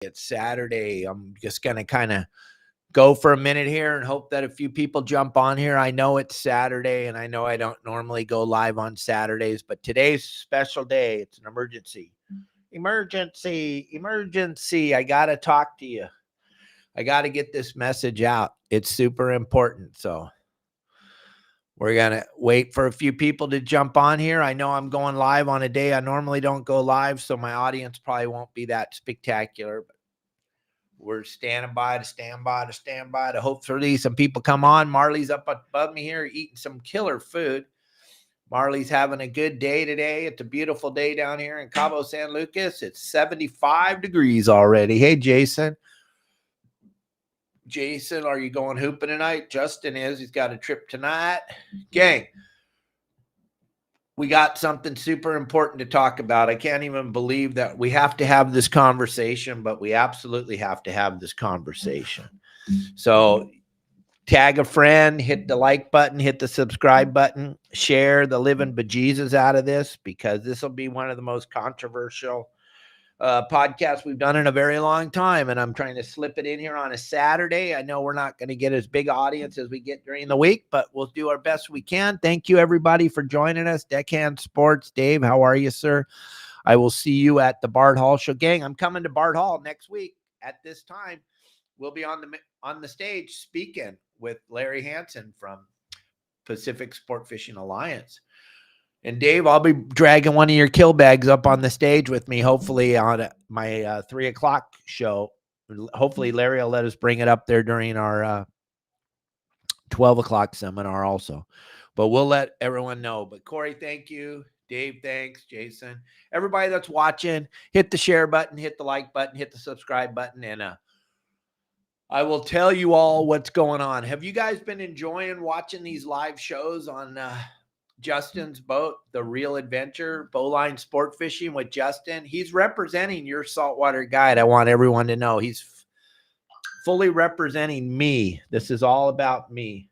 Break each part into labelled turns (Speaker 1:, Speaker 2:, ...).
Speaker 1: It's Saturday. I'm just going to kind of go for a minute here and hope that a few people jump on here. I know it's Saturday, and I know I don't normally go live on Saturdays, but today's a special day. It's an emergency. Emergency. I got to talk to you. I got to get this message out. It's super important. So we're going to wait for a few people to jump on here. I know I'm going live on a day I normally don't go live, so my audience probably won't be that spectacular. But we're standing by to hopefully some people come on. Marley's up above me here eating some killer food. Marley's having a good day today. It's a beautiful day down here in Cabo San Lucas. It's 75 degrees already. Hey, Jason. Jason, are you going hooping tonight? Justin is. He's got a trip tonight. Gang, we got something super important to talk about. I can't even believe that we have to have this conversation, but we absolutely have to have this conversation. So tag a friend, hit the like button, hit the subscribe button, share the living bejesus out of this, because this will be one of the most controversial podcast we've done in a very long time, and I'm trying to slip it in here on a Saturday. I know we're not going to get as big audience as we get during the week, but we'll do our best we can. Thank you, everybody, for joining us. Deckhand Sports. Dave, how are you, sir? I will see you at the Bart Hall show. Gang, I'm coming to Bart Hall next week at this time. We'll be on the stage speaking with Larry Hansen from Pacific Sport Fishing Alliance. And Dave, I'll be dragging one of your kill bags up on the stage with me, hopefully on my 3 o'clock show. Hopefully Larry will let us bring it up there during our 12 o'clock seminar also. But we'll let everyone know. But Corey, thank you. Dave, thanks. Jason, everybody that's watching, hit the share button, hit the like button, hit the subscribe button, and I will tell you all what's going on. Have you guys been enjoying watching these live shows on Justin's boat, The Real Adventure, Bowline Sport Fishing with Justin? He's representing your saltwater guide. I want everyone to know he's fully representing me. This is all about me.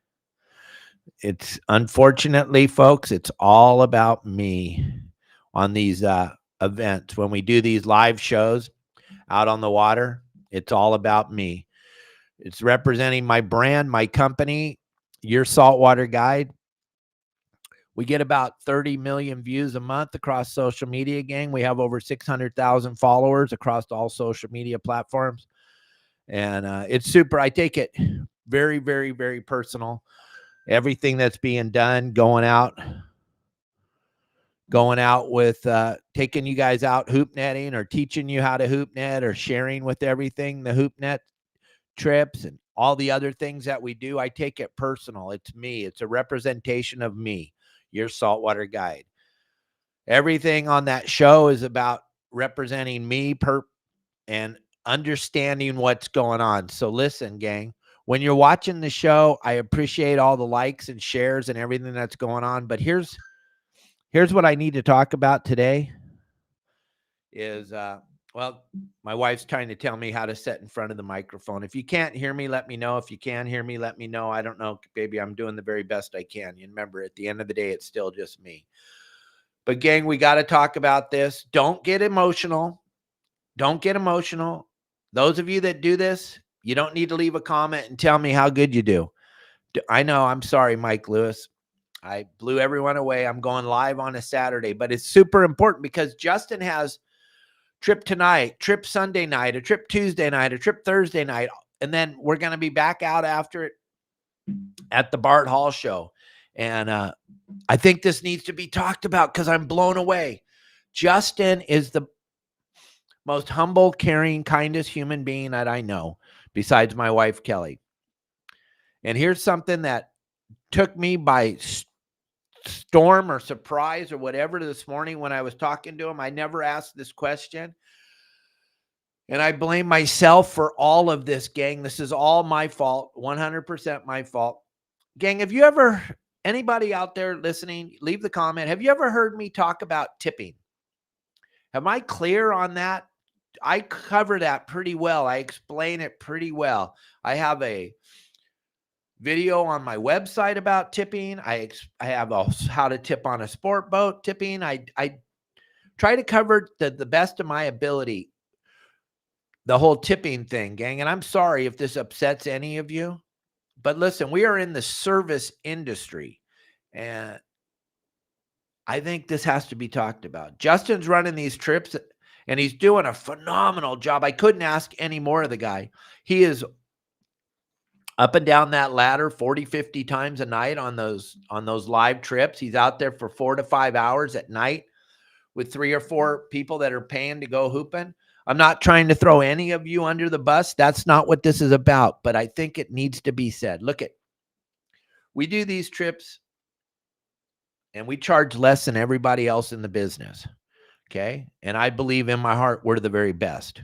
Speaker 1: It's unfortunately, folks, it's all about me on these events. When we do these live shows out on the water, it's all about me. It's representing my brand, my company, your saltwater guide. We get about 30 million views a month across social media, gang. We have over 600,000 followers across all social media platforms. And it's super. I take it very, very, very personal. Everything that's being done, going out with taking you guys out hoop netting, or teaching you how to hoop net, or sharing with everything, the hoop net trips and all the other things that we do. I take it personal. It's me. It's a representation of me, your saltwater guide. Everything on that show is about representing me and understanding what's going on. So listen, gang, when you're watching the show, I appreciate all the likes and shares and everything that's going on. But here's what I need to talk about today is, well, my wife's trying to tell me how to sit in front of the microphone. If you can't hear me, let me know. If you can hear me, let me know. I don't know, baby. I'm doing the very best I can. You remember, at the end of the day, it's still just me. But gang, we got to talk about this. Don't get emotional. Don't get emotional. Those of you that do this, you don't need to leave a comment and tell me how good you do. I know. I'm sorry, Mike Lewis. I blew everyone away. I'm going live on a Saturday, but it's super important because Justin has trip tonight, trip Sunday night, a trip Tuesday night, a trip Thursday night. And then we're going to be back out after it at the Bart Hall show. And I think this needs to be talked about because I'm blown away. Justin is the most humble, caring, kindest human being that I know, besides my wife, Kelly. And here's something that took me by storm or surprise or whatever this morning when I was talking to him. I never asked this question. And I blame myself for all of this, gang. This is all my fault, 100% my fault. Gang, have you ever, anybody out there listening, leave the comment. Have you ever heard me talk about tipping? Am I clear on that? I cover that pretty well. I explain it pretty well. I have a video on my website about tipping. I have how to tip on a sport boat tipping. I try to cover the best of my ability. the whole tipping thing, gang. And I'm sorry if this upsets any of you, but listen, we are in the service industry, and I think this has to be talked about. Justin's running these trips, and he's doing a phenomenal job. I couldn't ask any more of the guy. He is up and down that ladder 40, 50 times a night on those live trips. He's out there for 4 to 5 hours at night with 3 or 4 people that are paying to go hooping. I'm not trying to throw any of you under the bus. That's not what this is about, but I think it needs to be said. Look at, we do these trips and we charge less than everybody else in the business. Okay. And I believe in my heart, we're the very best.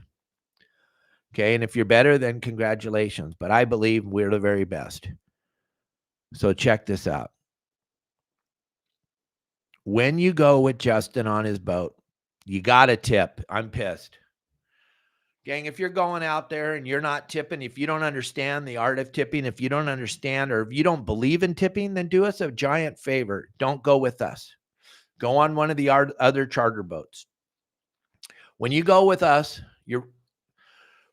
Speaker 1: Okay. And if you're better, then congratulations. But I believe we're the very best. So check this out. When you go with Justin on his boat, you got to tip. I'm pissed. Gang, if you're going out there and you're not tipping, if you don't understand the art of tipping, if you don't understand or if you don't believe in tipping, then do us a giant favor. Don't go with us. Go on one of the other charter boats. When you go with us, you're,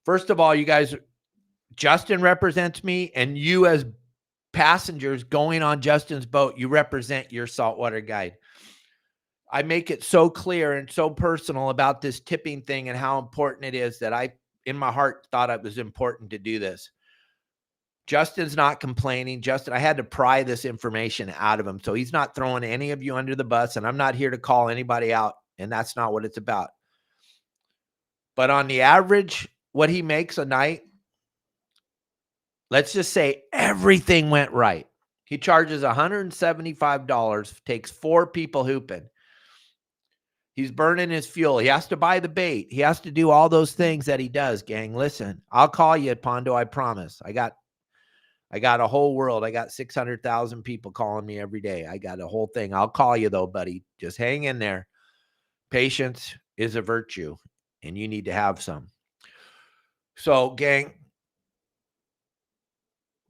Speaker 1: first of all, you guys, Justin represents me, and you as passengers going on Justin's boat, you represent your saltwater guide. I make it so clear and so personal about this tipping thing and how important it is that I, in my heart, thought it was important to do this. Justin's not complaining. Justin, I had to pry this information out of him. So he's not throwing any of you under the bus, and I'm not here to call anybody out, and that's not what it's about. But on the average, what he makes a night, let's just say everything went right. He charges $175, takes 4 people hooping. He's burning his fuel. He has to buy the bait. He has to do all those things that he does, gang. Listen, I'll call you at Pondo, I promise. I got a whole world. I got 600,000 people calling me every day. I got a whole thing. I'll call you though, buddy. Just hang in there. Patience is a virtue, and you need to have some. So, gang,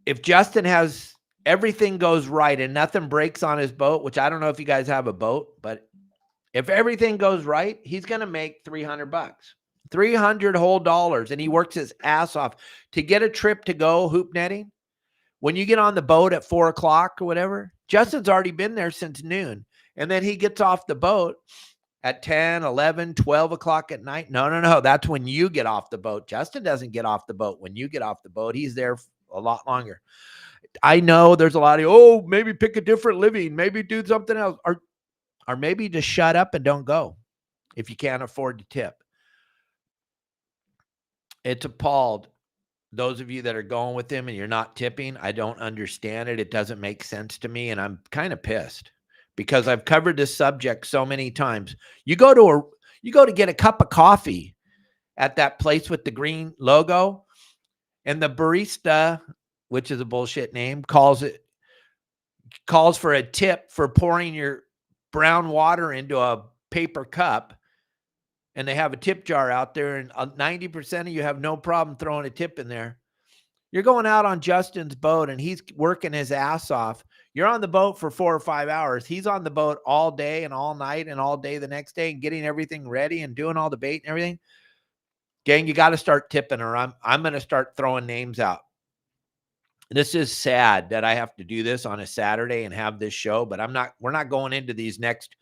Speaker 1: if Justin has everything goes right and nothing breaks on his boat, which I don't know if you guys have a boat, but if everything goes right, he's going to make $300, 300 whole dollars. And he works his ass off to get a trip to go hoop netting. When you get on the boat at 4 o'clock or whatever, Justin's already been there since noon. And then he gets off the boat at 10, 11, 12 o'clock at night. No. That's when you get off the boat. Justin doesn't get off the boat. When you get off the boat, he's there a lot longer. I know there's a lot of, maybe pick a different living, maybe do something else, or maybe just shut up and don't go if you can't afford to tip. It's appalled. Those of you that are going with him and you're not tipping, I don't understand it. It doesn't make sense to me, and I'm kind of pissed because I've covered this subject so many times. You go to get a cup of coffee at that place with the green logo, and the barista, which is a bullshit name, calls for a tip for pouring your brown water into a paper cup, and they have a tip jar out there, and 90% of you have no problem throwing a tip in there. You're going out on Justin's boat, and he's working his ass off. You're on the boat for 4 or 5 hours. He's on the boat all day and all night and all day the next day and getting everything ready and doing all the bait and everything. Gang, you got to start tipping, or I'm going to start throwing names out. This is sad that I have to do this on a Saturday and have this show, but we're not going into these next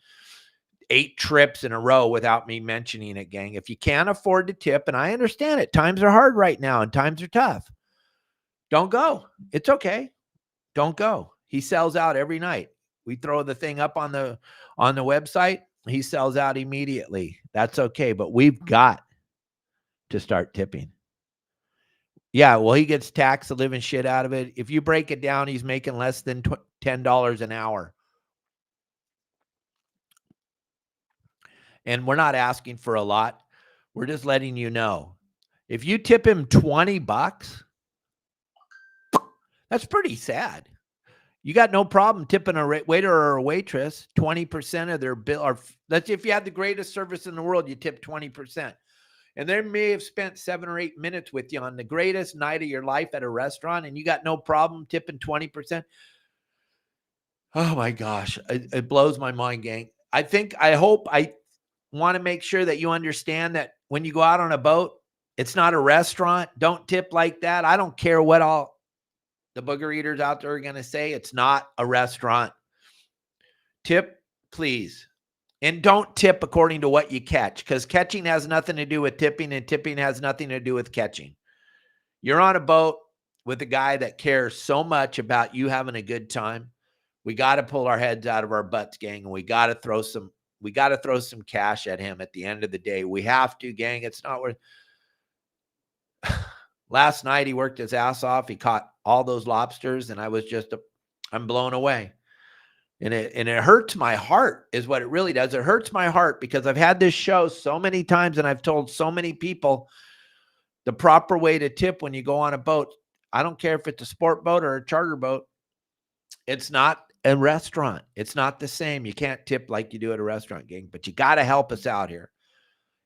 Speaker 1: 8 trips in a row without me mentioning it, gang. If you can't afford to tip, and I understand it, times are hard right now and times are tough. Don't go. It's okay. Don't go. He sells out every night. We throw the thing up on the website. He sells out immediately. That's okay. But we've got to start tipping. Yeah, well, he gets taxed the living shit out of it. If you break it down, he's making less than $10 an hour. And we're not asking for a lot. We're just letting you know. If you tip him $20, that's pretty sad. You got no problem tipping a waiter or a waitress 20% of their bill. Or let's, if you had the greatest service in the world, you tip 20%. And they may have spent 7 or 8 minutes with you on the greatest night of your life at a restaurant, and you got no problem tipping 20%. Oh my gosh. It blows my mind, gang. I want to make sure that you understand that when you go out on a boat, It's not a restaurant. Don't tip like that. I don't care what all the booger eaters out there are going to say. It's not a restaurant. Tip, please. And don't tip according to what you catch, because catching has nothing to do with tipping, and tipping has nothing to do with catching. You're on a boat with a guy that cares so much about you having a good time. We got to pull our heads out of our butts, gang, and we got to throw some cash at him at the end of the day. We have to, gang. It's not worth. Last night he worked his ass off. He caught all those lobsters, and I'm blown away. And it hurts my heart is what it really does. It hurts my heart because I've had this show so many times and I've told so many people the proper way to tip when you go on a boat. I don't care if it's a sport boat or a charter boat. It's not a restaurant. It's not the same. You can't tip like you do at a restaurant, gang, but you got to help us out here.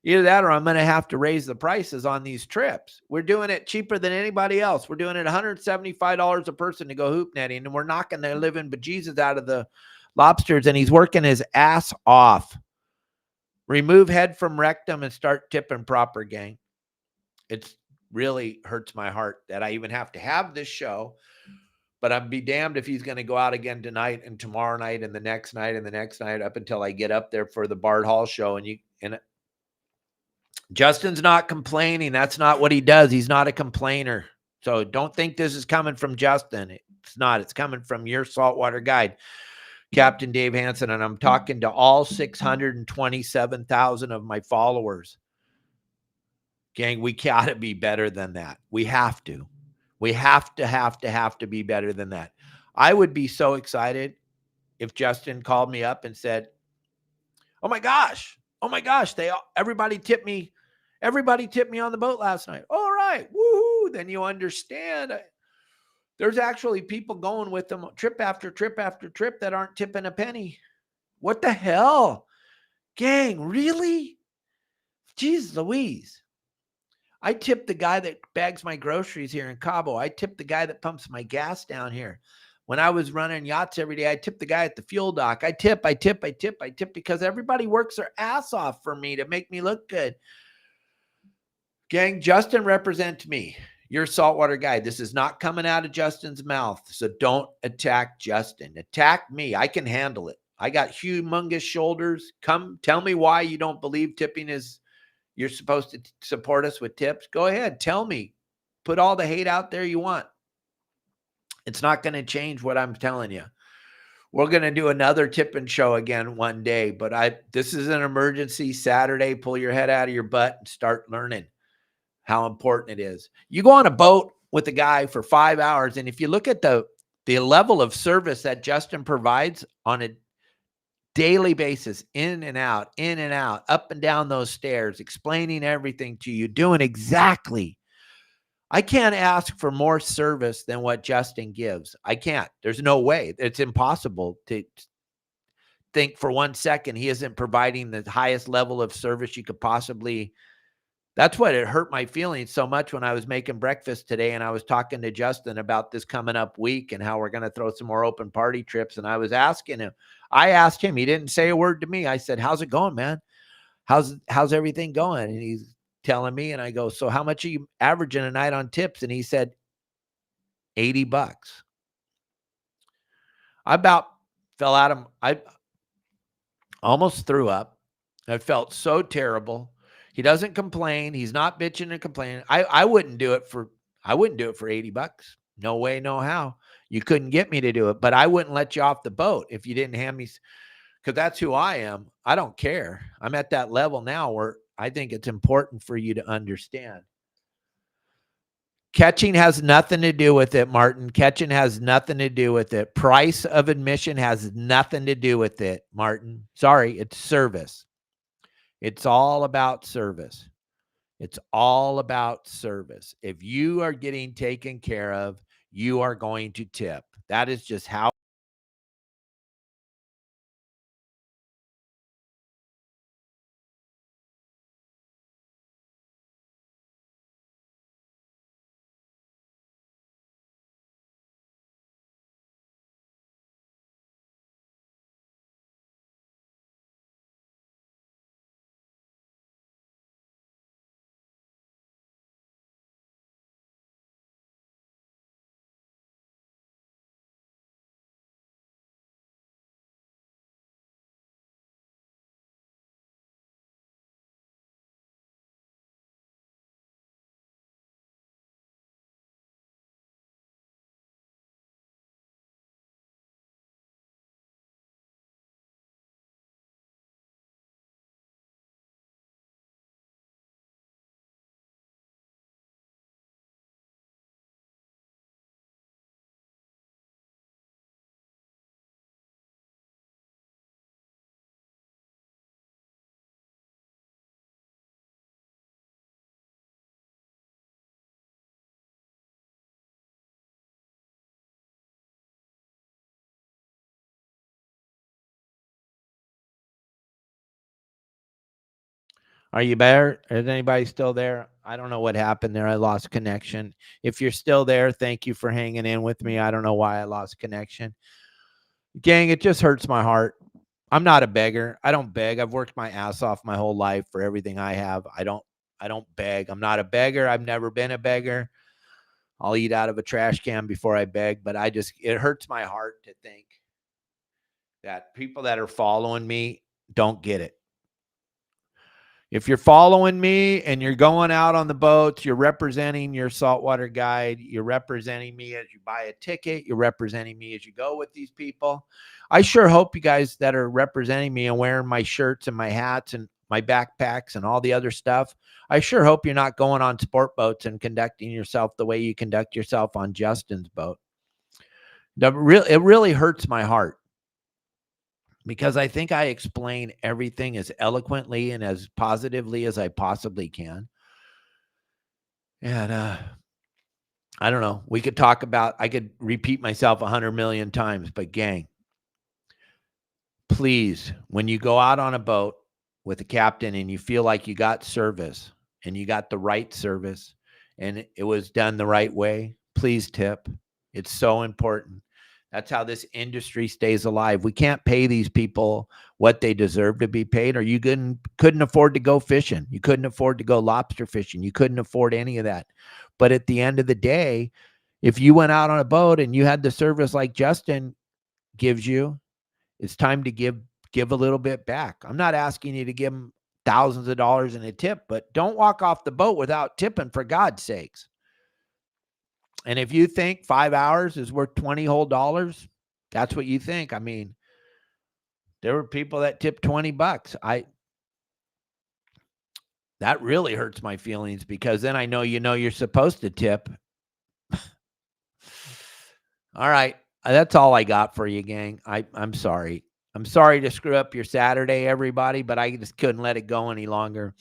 Speaker 1: Either that or I'm going to have to raise the prices on these trips. We're doing it cheaper than anybody else. We're doing it $175 a person to go hoop netting, and we're knocking the living bejesus out of the lobsters, and he's working his ass off. Remove head from rectum and start tipping proper, gang. It really hurts my heart that I even have to have this show, but I'd be damned if he's going to go out again tonight and tomorrow night and the next night and the next night up until I get up there for the Bard Hall show. And Justin's not complaining. That's not what he does. He's not a complainer. So don't think this is coming from Justin. It's not. It's coming from your saltwater guide, Captain Dave Hansen. And I'm talking to all 627,000 of my followers. Gang, we got to be better than that. We have to. We have to be better than that. I would be so excited if Justin called me up and said, oh my gosh, everybody tipped me on the boat last night. All right, woohoo! Then you understand. There's actually people going with them trip after trip after trip that aren't tipping a penny. What the hell? Gang, really? Jeez Louise. I tip the guy that bags my groceries here in Cabo. I tip the guy that pumps my gas down here. When I was running yachts every day, I tipped the guy at the fuel dock. I tip because everybody works their ass off for me to make me look good. Gang, Justin represents me. Your saltwater guy. This is not coming out of Justin's mouth. So don't attack Justin. Attack me. I can handle it. I got humongous shoulders. Come tell me why you don't believe tipping is, you're supposed to support us with tips. Go ahead. Tell me. Put all the hate out there you want. It's not going to change what I'm telling you. We're going to do another tipping show again one day, but this is an emergency Saturday. Pull your head out of your butt and start learning how important it is. You go on a boat with a guy for 5 hours, and if you look at the level of service that Justin provides on a daily basis, in and out, up and down those stairs, explaining everything to you, doing exactly. I can't ask for more service than what Justin gives. I can't. There's no way. It's impossible to think for 1 second he isn't providing the highest level of service you could possibly. That's what it hurt my feelings so much when I was making breakfast today and I was talking to Justin about this coming up week and how we're going to throw some more open party trips. And I was asking him, I asked him, he didn't say a word to me. I said, how's it going, man? How's everything going? And he's telling me, and I go, so how much are you averaging a night on tips? And he said, $80. I about fell out of, I almost threw up. I felt so terrible. He doesn't complain. He's not bitching and complaining. I wouldn't do it for $80. No way, no how. You couldn't get me to do it, but I wouldn't let you off the boat if you didn't hand me, because that's who I am. I don't care. I'm at that level now where I think it's important for you to understand. Catching has nothing to do with it, Martin. Catching has nothing to do with it. Price of admission has nothing to do with it, Martin. Sorry, it's service. It's all about service. It's all about service. If you are getting taken care of, you are going to tip. That is just how Are you there? Is anybody still there? I don't know what happened there. I lost connection. If you're still there, thank you for hanging in with me. I don't know why I lost connection. Gang, it just hurts my heart. I'm not a beggar. I don't beg. I've worked my ass off my whole life for everything I have. I don't beg. I'm not a beggar. I've never been a beggar. I'll eat out of a trash can before I beg, but it hurts my heart to think that people that are following me don't get it. If you're following me and you're going out on the boats, you're representing your saltwater guide, you're representing me as you buy a ticket, you're representing me as you go with these people. I sure hope you guys that are representing me and wearing my shirts and my hats and my backpacks and all the other stuff, I sure hope you're not going on sport boats and conducting yourself the way you conduct yourself on Justin's boat. It really hurts my heart, because I think I explain everything as eloquently and as positively as I possibly can. And I don't know. I could repeat myself 100 million times, but gang, please, when you go out on a boat with a captain and you feel like you got service and you got the right service and it was done the right way, please tip. It's so important. That's how this industry stays alive. We can't pay these people what they deserve to be paid, or you couldn't afford to go fishing. You couldn't afford to go lobster fishing. You couldn't afford any of that. But at the end of the day, if you went out on a boat and you had the service like Justin gives you, it's time to give a little bit back. I'm not asking you to give them thousands of dollars in a tip, but don't walk off the boat without tipping, for God's sakes. And if you think 5 hours is worth 20 whole dollars, that's what you think. I mean, there were people that tipped $20. That really hurts my feelings, because then I know you're supposed to tip. All right. That's all I got for you, gang. I'm sorry. I'm sorry to screw up your Saturday, everybody, but I just couldn't let it go any longer.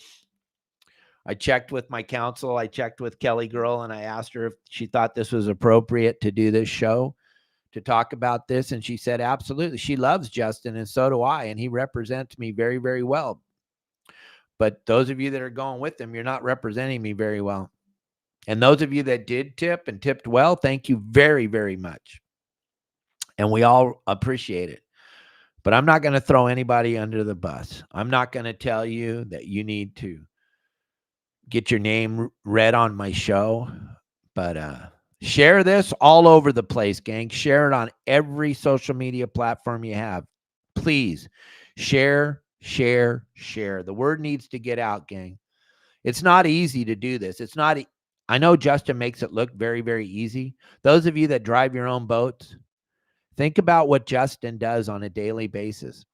Speaker 1: I checked with my counsel. I checked with Kelly Girl, and I asked her if she thought this was appropriate to do this show, to talk about this. And she said, absolutely. She loves Justin, and so do I. And he represents me very, very well. But those of you that are going with him, you're not representing me very well. And those of you that did tip and tipped well, thank you very, very much. And we all appreciate it. But I'm not going to throw anybody under the bus. I'm not going to tell you that you need to get your name read on my show. But share this all over the place, gang. Share it on every social media platform you have. Please share. The word needs to get out, gang. It's not easy to do this. I know Justin makes it look very, very easy. Those of you that drive your own boats, think about what Justin does on a daily basis.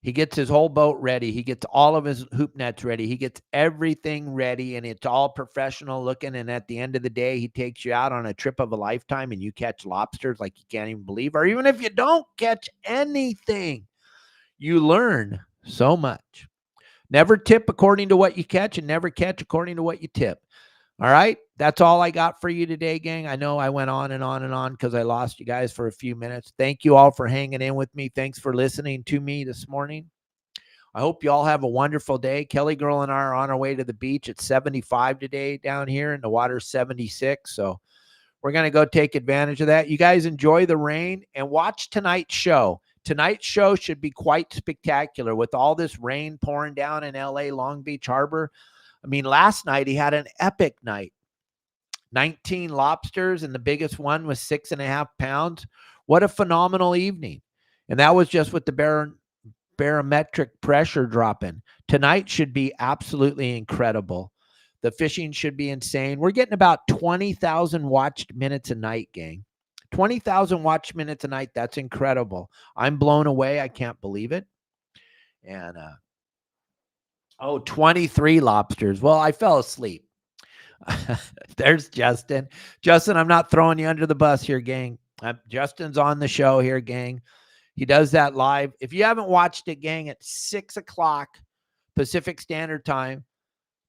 Speaker 1: He gets his whole boat ready. He gets all of his hoop nets ready. He gets everything ready, and it's all professional looking. And at the end of the day, he takes you out on a trip of a lifetime, and you catch lobsters like you can't even believe. Or even if you don't catch anything, you learn so much. Never tip according to what you catch, and never catch according to what you tip. All right. That's all I got for you today, gang. I know I went on and on and on because I lost you guys for a few minutes. Thank you all for hanging in with me. Thanks for listening to me this morning. I hope you all have a wonderful day. Kelly Girl and I are on our way to the beach. It's 75 today down here, and the water's 76. So we're going to go take advantage of that. You guys enjoy the rain and watch tonight's show. Tonight's show should be quite spectacular with all this rain pouring down in LA, Long Beach Harbor. I mean, last night he had an epic night. 19 lobsters, and the biggest one was 6.5 pounds. What a phenomenal evening. And that was just with the barometric pressure dropping. Tonight should be absolutely incredible. The fishing should be insane. We're getting about 20,000 watched minutes a night, gang. 20,000 watched minutes a night. That's incredible. I'm blown away. I can't believe it. And 23 lobsters. Well, I fell asleep. There's Justin. Justin, I'm not throwing you under the bus here, gang. Justin's on the show here, gang. He does that live. If you haven't watched it, gang, at 6 o'clock Pacific Standard Time,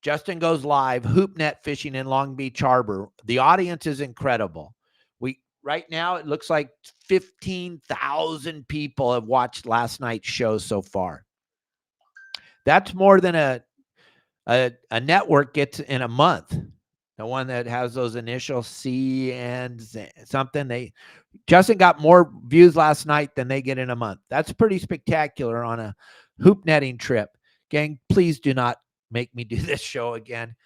Speaker 1: Justin goes live, hoop net fishing in Long Beach Harbor. The audience is incredible. Right now, it looks like 15,000 people have watched last night's show so far. That's more than a A network gets in a month. The one that has those initial C and something, Justin got more views last night than they get in a month. That's pretty spectacular on a hoop netting trip. Gang, please do not make me do this show again.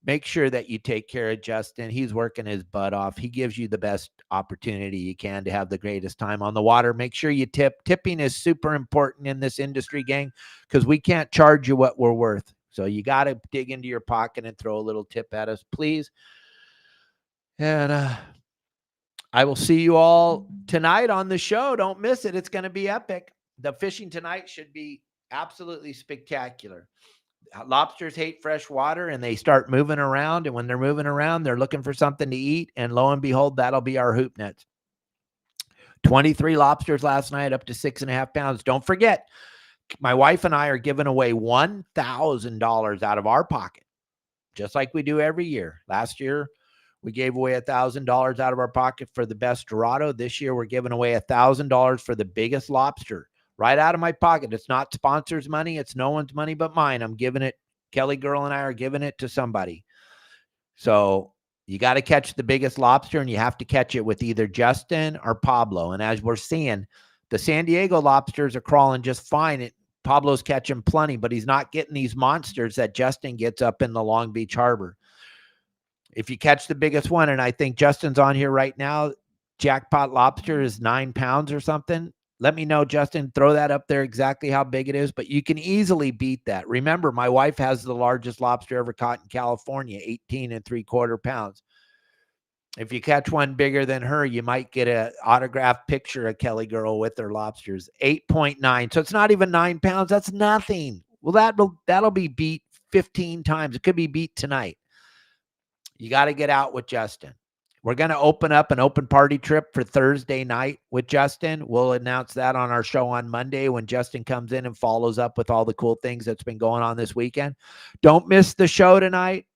Speaker 1: Make sure that you take care of Justin. He's working his butt off. He gives you the best opportunity you can to have the greatest time on the water. Make sure you tip. Tipping is super important in this industry, gang, because we can't charge you what we're worth. So you got to dig into your pocket and throw a little tip at us, please. And I will see you all tonight on the show. Don't miss it. It's going to be epic. The fishing tonight should be absolutely spectacular. Lobsters hate fresh water and they start moving around. And when they're moving around, they're looking for something to eat. And lo and behold, that'll be our hoop nets. 23 lobsters last night, up to 6.5 pounds. Don't forget, my wife and I are giving away $1,000 out of our pocket, just like we do every year. Last year, we gave away $1,000 out of our pocket for the best Dorado. This year, we're giving away $1,000 for the biggest lobster. Right out of my pocket. It's not sponsors' money. It's no one's money but mine. I'm giving it. Kelly Girl and I are giving it to somebody. So you got to catch the biggest lobster, and you have to catch it with either Justin or Pablo. And as we're seeing, the San Diego lobsters are crawling just fine. Pablo's catching plenty, but he's not getting these monsters that Justin gets up in the Long Beach Harbor. If you catch the biggest one, and I think Justin's on here right now, jackpot lobster is 9 pounds or something. Let me know, Justin. Throw that up there exactly how big it is, but you can easily beat that. Remember, my wife has the largest lobster ever caught in California, 18.75 pounds. If you catch one bigger than her, you might get an autographed picture of Kelly Girl with her lobsters. 8.9. So it's not even 9 pounds. That's nothing. Well, that'll be beat 15 times. It could be beat tonight. You got to get out with Justin. We're going to open up an open party trip for Thursday night with Justin. We'll announce that on our show on Monday when Justin comes in and follows up with all the cool things that's been going on this weekend. Don't miss the show tonight.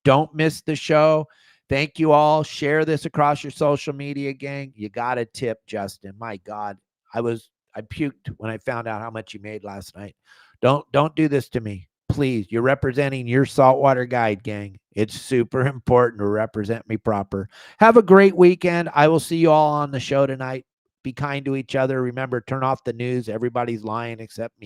Speaker 1: Don't miss the show. Thank you all. Share this across your social media, gang. You got to tip Justin. My God, I puked when I found out how much you made last night. Don't do this to me. Please, you're representing your saltwater guide, gang. It's super important to represent me proper. Have a great weekend. I will see you all on the show tonight. Be kind to each other. Remember, turn off the news. Everybody's lying except me.